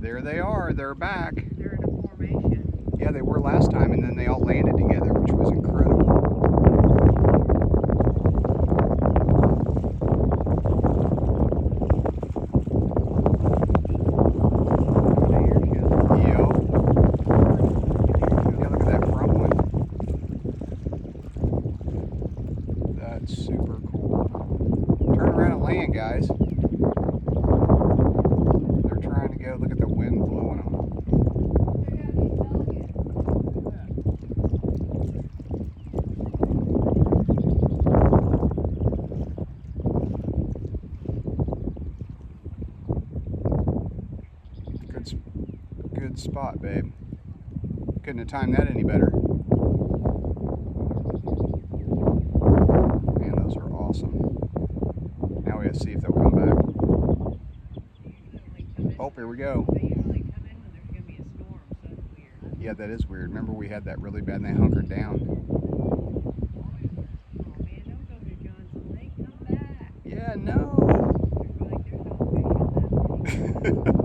There they are. They're back. They're in a formation. Yeah, they were last time, and then they all landed together, which was incredible. That's super cool. Turn around and land, guys. They're trying to go. Look at the wind blowing them. Good spot, babe. Couldn't have timed that any better. Now we have to see if they'll come back. Oh, here we go. They usually come in when there's going to be a storm, so that's weird. Yeah, that is weird. Remember we had that really bad and they hunkered down. Oh man, don't go to Johnson Lake, come back. Yeah, no. There's no fish in that lake.